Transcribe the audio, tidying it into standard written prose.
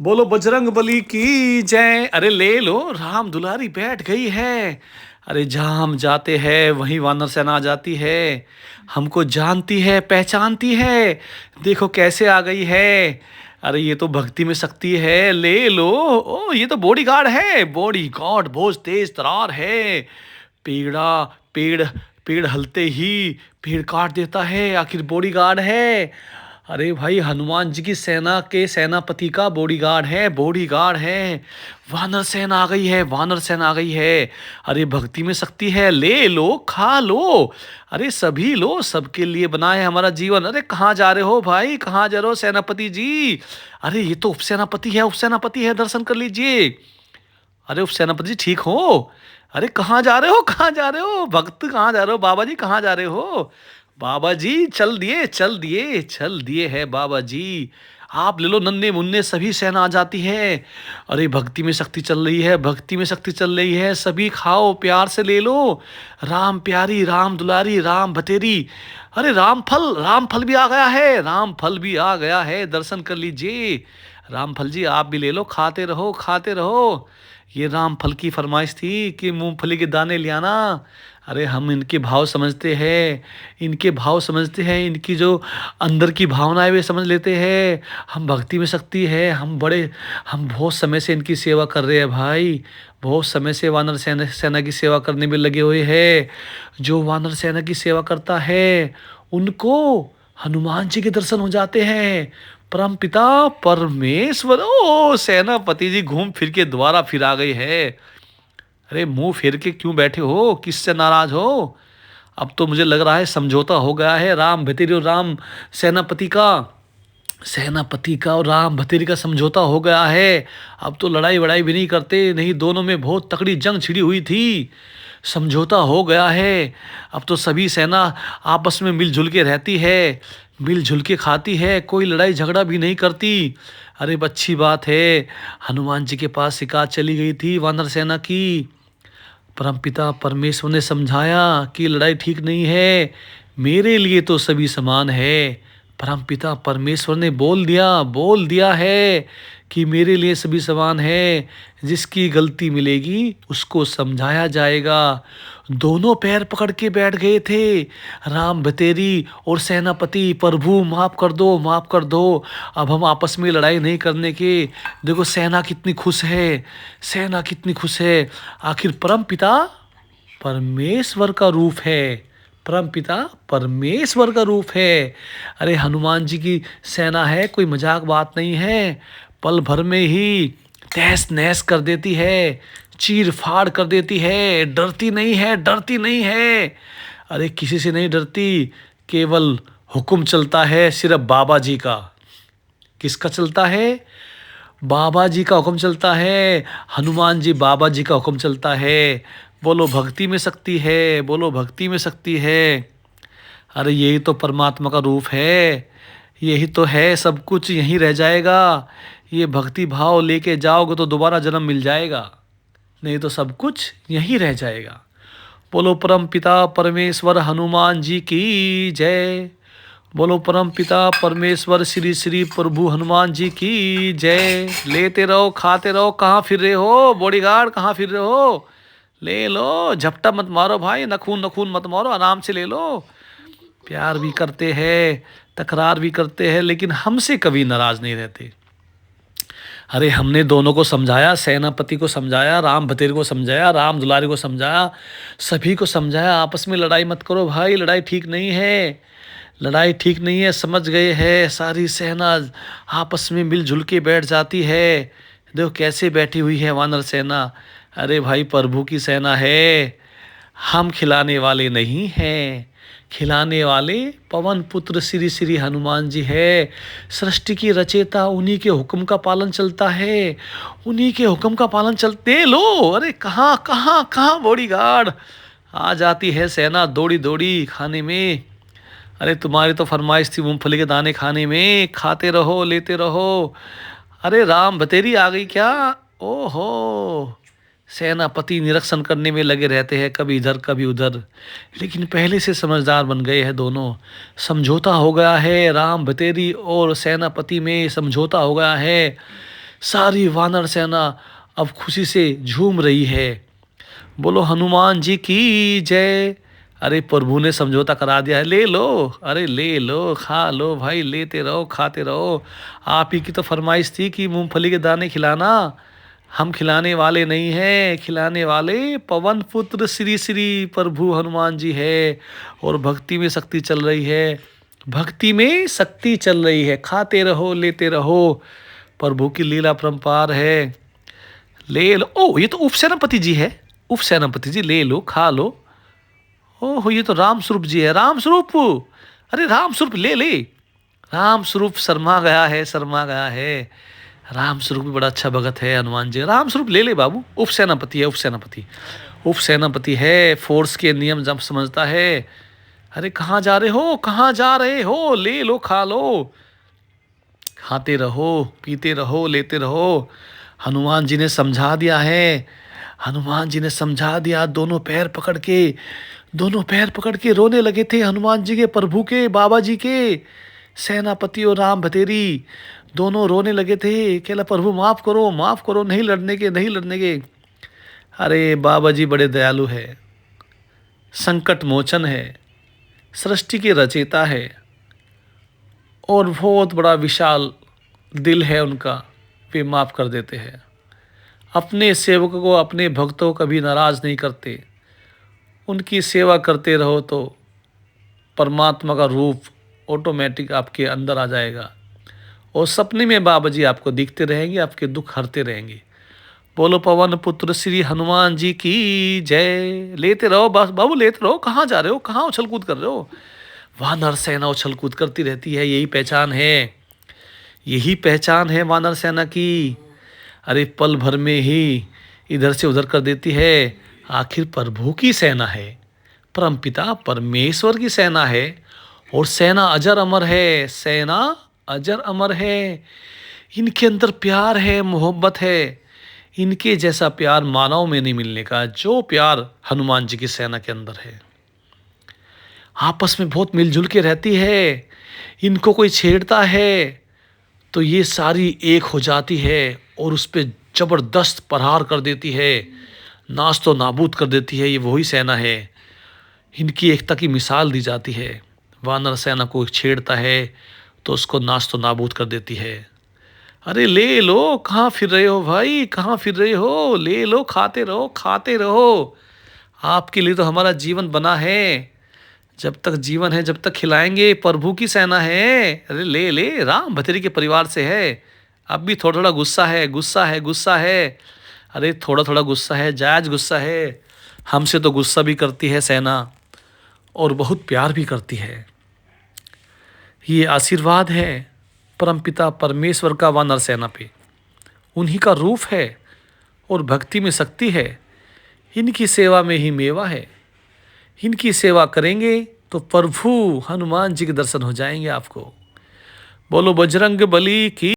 बोलो बजरंग बली की जय। अरे ले लो, राम दुलारी बैठ गई है। अरे जहाँ हम जाते हैं वहीं वानर सेना आ जाती है। हमको जानती है, पहचानती है। देखो कैसे आ गई है। अरे ये तो भक्ति में शक्ति है, ले लो। ओ ये तो बॉडीगार्ड है, बॉडीगार्ड बहुत तेज तरार है। पेड़ा पेड़ पेड़ हलते ही पेड़ काट देता है, आखिर बॉडीगार्ड है। अरे भाई हनुमान जी की सेना के सेनापति का बॉडीगार्ड है, बॉडीगार्ड है। वानर सेना आ गई है, वानर सेना आ गई है। अरे भक्ति में शक्ति है, ले लो खा लो। अरे सभी लो, सबके लिए बना है हमारा जीवन। अरे कहाँ जा रहे हो भाई, कहाँ जा रहे हो सेनापति जी। अरे ये तो उपसेनापति है, उपसेनापति है, दर्शन कर लीजिए। अरे उपसेनापति जी ठीक हो। अरे कहाँ जा रहे हो, कहाँ जा रहे हो भक्त, कहाँ जा रहे हो बाबा जी, कहाँ जा रहे हो। बाबा जी चल दिए, चल दिए, चल दिए है बाबा जी। आप ले लो, नन्हे मुन्ने सभी सेना आ जाती है। अरे भक्ति में शक्ति चल रही है, भक्ति में शक्ति चल रही है, सभी खाओ प्यार से ले लो। राम प्यारी, राम दुलारी, राम भतेरी। अरे राम फल भी आ गया है, राम फल भी आ गया है, दर्शन कर लीजिए। राम फल जी आप भी ले लो, खाते रहो खाते रहो। ये राम फल की फरमाइश थी कि मूंगफली के दाने ले आना। अरे हम इनके भाव समझते हैं, इनके भाव समझते हैं, इनकी जो अंदर की भावनाएं वे समझ लेते हैं। हम भक्ति में शक्ति है, हम बहुत समय से इनकी सेवा कर रहे हैं भाई। बहुत समय से वानर सेना की सेवा करने में लगे हुए हैं। जो वानर सेना की सेवा करता है उनको हनुमान जी के दर्शन हो जाते हैं। परम पिता परमेश्वर, ओ सेनापति जी घूम फिर के दोबारा फिर आ गई है। अरे मुंह फेर के क्यों बैठे हो, किससे नाराज हो। अब तो मुझे लग रहा है समझौता हो गया है राम भतेरी और राम सेनापति का, सेनापति का और राम भतेरी का समझौता हो गया है। अब तो लड़ाई वड़ाई भी नहीं करते, नहीं दोनों में बहुत तकड़ी जंग छिड़ी हुई थी। समझौता हो गया है। अब तो सभी सेना आपस में मिलजुल के रहती है, मिलजुल के खाती है, कोई लड़ाई झगड़ा भी नहीं करती। अरे अच्छी बात है। हनुमान जी के पास शिकायत चली गई थी वानर सेना की। परमपिता परमेश्वर ने समझाया कि लड़ाई ठीक नहीं है, मेरे लिए तो सभी समान है। परमपिता परमेश्वर ने बोल दिया है कि मेरे लिए सभी समान है। जिसकी गलती मिलेगी उसको समझाया जाएगा। दोनों पैर पकड़ के बैठ गए थे राम बतेरी और सेनापति, प्रभु माफ कर दो, माफ कर दो। अब हम आपस में लड़ाई नहीं करने के। देखो सेना कितनी खुश है, सेना कितनी खुश है। आखिर परम पिता परमेश्वर का रूप है, परम पिता परमेश्वर का रूप है। अरे हनुमान जी की सेना है, कोई मजाक बात नहीं है। पल भर में ही तहस नहस कर देती है, चीर फाड़ कर देती है, डरती नहीं है, डरती नहीं है। अरे किसी से नहीं डरती, केवल हुक्म चलता है सिर्फ बाबा जी का। किसका चलता है, बाबा जी का हुक्म चलता है। हनुमान जी बाबा जी का हुक्म चलता है। बोलो भक्ति में शक्ति है, बोलो भक्ति में शक्ति है। अरे यही तो परमात्मा का रूप है, यही तो है, सब कुछ यहीं रह जाएगा। ये भक्ति भाव लेके जाओगे तो दोबारा जन्म मिल जाएगा, नहीं तो सब कुछ यहीं रह जाएगा। बोलो परम पिता परमेश्वर हनुमान जी की जय। बोलो परम पिता परमेश्वर श्री श्री प्रभु हनुमान जी की जय। लेते रहो खाते रहो, कहाँ फिर रहे हो बॉडीगार्ड, कहाँ फिर रहे हो। ले लो, झपटा मत मारो भाई, नखून नखून मत मारो, आराम से ले लो। प्यार भी करते हैं, तकरार भी करते हैं, लेकिन हमसे कभी नाराज नहीं रहते। अरे हमने दोनों को समझाया, सेनापति को समझाया, राम भतेर को समझाया, राम दुलारी को समझाया, सभी को समझाया आपस में लड़ाई मत करो भाई, लड़ाई ठीक नहीं है, लड़ाई ठीक नहीं है, समझ गए हैं। सारी सेना आपस में मिलजुल के बैठ जाती है। देखो कैसे बैठी हुई है वानर सेना। अरे भाई प्रभु की सेना है, हम खिलाने वाले नहीं हैं, खिलाने वाले पवन पुत्र श्री श्री हनुमान जी है। सृष्टि की रचेता, उन्हीं के हुक्म का पालन चलता है, उन्हीं के हुक्म का पालन चलते। लो अरे कहाँ कहाँ कहाँ बॉडीगार्ड आ जाती है सेना दौड़ी दौड़ी खाने में। अरे तुम्हारी तो फरमाइश थी मूंगफली के दाने खाने में, खाते रहो लेते रहो। अरे राम बतेरी आ गई क्या। ओहो, सेनापति निरीक्षण करने में लगे रहते हैं, कभी इधर कभी उधर, लेकिन पहले से समझदार बन गए हैं दोनों। समझौता हो गया है, राम बतेरी और सेनापति में समझौता हो गया है। सारी वानर सेना अब खुशी से झूम रही है। बोलो हनुमान जी की जय। अरे प्रभु ने समझौता करा दिया है, ले लो, अरे ले लो, खा लो भाई, लेते रहो, खाते रहो। आप ही की तो फरमाइश थी कि मूंगफली के दाने खिलाना। हम खिलाने वाले नहीं हैं, खिलाने वाले पवन पुत्र श्री श्री प्रभु हनुमान जी है। और भक्ति में शक्ति चल रही है, भक्ति में शक्ति चल रही है। खाते रहो, लेते रहो, प्रभु की लीला परंपार है। ले लो। ओ, ये तो उपसेनापति जी है, उपसेनापति जी, ले लो, खा लो। ओह, ये तो राम स्वरूप जी है, राम स्वरूप। अरे राम स्वरूप, ले ले। राम स्वरूप शर्मा गया है, शर्मा गया है। राम स्वरूप भी बड़ा अच्छा भगत है हनुमान जी। राम स्वरूप ले ले बाबू, उपसेनापति है, उपसेनापति, उपसेनापति है, फोर्स के नियम जब समझता है। अरे कहाँ जा रहे हो, कहाँ जा रहे हो, ले लो, खा लो, खाते रहो, पीते रहो, लेते रहो। हनुमान जी ने समझा दिया है, हनुमान जी ने समझा दिया। दोनों पैर पकड़ के, दोनों पैर पकड़ के रोने लगे थे हनुमान जी के, प्रभु के, बाबा जी के। सेनापति और राम भतेरी दोनों रोने लगे थे, कहला प्रभु माफ़ करो, माफ़ करो, नहीं लड़ने के, नहीं लड़ने के। अरे बाबा जी बड़े दयालु है, संकट मोचन है, सृष्टि के रचयिता है, और बहुत बड़ा विशाल दिल है उनका, वे माफ़ कर देते हैं। अपने सेवकों को, अपने भक्तों को कभी नाराज़ नहीं करते। उनकी सेवा करते रहो तो परमात्मा का रूप ऑटोमेटिक आपके अंदर आ जाएगा, और सपने में बाबा जी आपको दिखते रहेंगे, आपके दुख हरते रहेंगे। बोलो पवन पुत्र श्री हनुमान जी की जय। लेते रहो बस बाबू, लेते रहो। कहाँ जा रहे हो, कहाँ उछल कूद कर रहे हो। वानर सेना उछल कूद करती रहती है, यही पहचान है, यही पहचान है वानर सेना की। अरे पल भर में ही इधर से उधर कर देती है। आखिर प्रभु की सेना है, परमपिता परमेश्वर की सेना है, और सेना अजर अमर है, सेना अजर अमर है। इनके अंदर प्यार है, मोहब्बत है। इनके जैसा प्यार मानव में नहीं मिलने का, जो प्यार हनुमान जी की सेना के अंदर है। आपस में बहुत मिलजुल के रहती है। इनको कोई छेड़ता है तो ये सारी एक हो जाती है और उस पर जबरदस्त प्रहार कर देती है, नाश तो नाबूद कर देती है। ये वही सेना है, इनकी एकता की मिसाल दी जाती है। वानर सेना को छेड़ता है तो उसको नाश तो नाबूद कर देती है। अरे ले लो, कहाँ फिर रहे हो भाई, कहाँ फिर रहे हो, ले लो, खाते रहो, खाते रहो। आपके लिए तो हमारा जीवन बना है, जब तक जीवन है जब तक खिलाएंगे। प्रभु की सेना है। अरे ले ले, राम भतेरी के परिवार से है। अब भी थोड़ा थोड़ा गुस्सा है, गुस्सा है, गुस्सा है। अरे थोड़ा थोड़ा गुस्सा है, जायज गुस्सा है। हमसे तो गुस्सा भी करती है सेना, और बहुत प्यार भी करती है। ये आशीर्वाद है परमपिता परमेश्वर का वानर सेना पे। उन्हीं का रूप है और भक्ति में शक्ति है। इनकी सेवा में ही मेवा है। इनकी सेवा करेंगे तो प्रभु हनुमान जी के दर्शन हो जाएंगे आपको। बोलो बजरंग बली की